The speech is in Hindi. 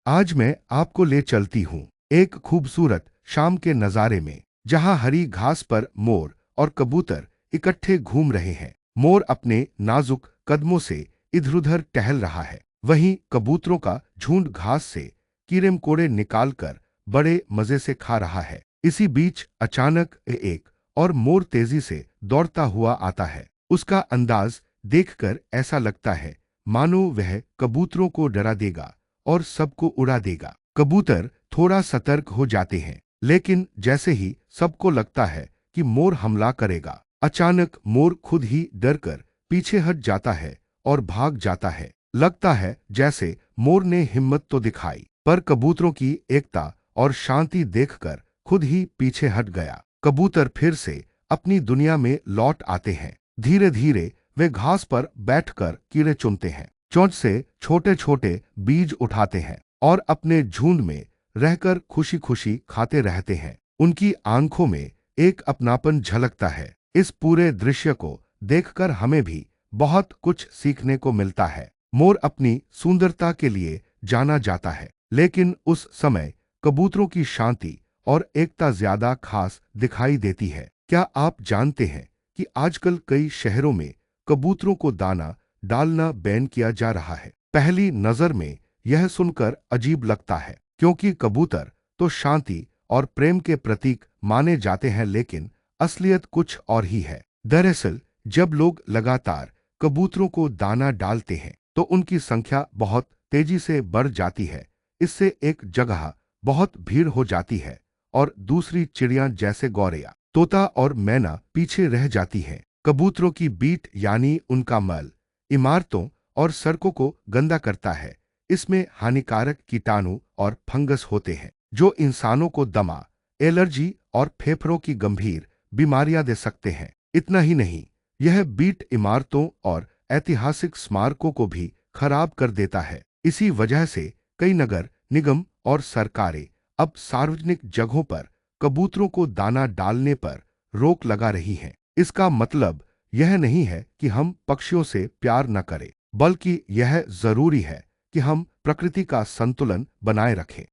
आज मैं आपको ले चलती हूँ एक खूबसूरत शाम के नज़ारे में, जहाँ हरी घास पर मोर और कबूतर इकट्ठे घूम रहे हैं। मोर अपने नाजुक कदमों से इधर-उधर टहल रहा है, वहीं कबूतरों का झुंड घास से कीड़े मकोड़े निकालकर बड़े मजे से खा रहा है। इसी बीच अचानक एक और मोर तेजी से दौड़ता हुआ आता है। उसका अंदाज देखकर ऐसा लगता है मानो वह कबूतरों को डरा देगा और सबको उड़ा देगा। कबूतर थोड़ा सतर्क हो जाते हैं, लेकिन जैसे ही सबको लगता है कि मोर हमला करेगा, अचानक मोर खुद ही डरकर पीछे हट जाता है और भाग जाता है। लगता है जैसे मोर ने हिम्मत तो दिखाई, पर कबूतरों की एकता और शांति देखकर खुद ही पीछे हट गया। कबूतर फिर से अपनी दुनिया में लौट आते हैं। धीरे धीरे वे घास पर बैठकर कीड़े चुनते हैं, चोंच से छोटे छोटे बीज उठाते हैं और अपने झुंड में रहकर खुशी खुशी खाते रहते हैं। उनकी आंखों में एक अपनापन झलकता है। इस पूरे दृश्य को देखकर हमें भी बहुत कुछ सीखने को मिलता है। मोर अपनी सुंदरता के लिए जाना जाता है, लेकिन उस समय कबूतरों की शांति और एकता ज्यादा खास दिखाई देती है। क्या आप जानते हैं कि आजकल कई शहरों में कबूतरों को दाना डालना बैन किया जा रहा है? पहली नजर में यह सुनकर अजीब लगता है, क्योंकि कबूतर तो शांति और प्रेम के प्रतीक माने जाते हैं, लेकिन असलियत कुछ और ही है। दरअसल जब लोग लगातार कबूतरों को दाना डालते हैं, तो उनकी संख्या बहुत तेजी से बढ़ जाती है। इससे एक जगह बहुत भीड़ हो जाती है और दूसरी चिड़ियां जैसे गौरैया, तोता और मैना पीछे रह जाती हैं। कबूतरों की बीट यानी उनका मल इमारतों और सड़कों को गंदा करता है। इसमें हानिकारक कीटाणु और फंगस होते हैं, जो इंसानों को दमा, एलर्जी और फेफड़ों की गंभीर बीमारियां दे सकते हैं। इतना ही नहीं, यह बीट इमारतों और ऐतिहासिक स्मारकों को भी खराब कर देता है। इसी वजह से कई नगर निगम और सरकारें अब सार्वजनिक जगहों पर कबूतरों को दाना डालने पर रोक लगा रही हैं। इसका मतलब यह नहीं है कि हम पक्षियों से प्यार न करें, बल्कि यह जरूरी है कि हम प्रकृति का संतुलन बनाए रखें।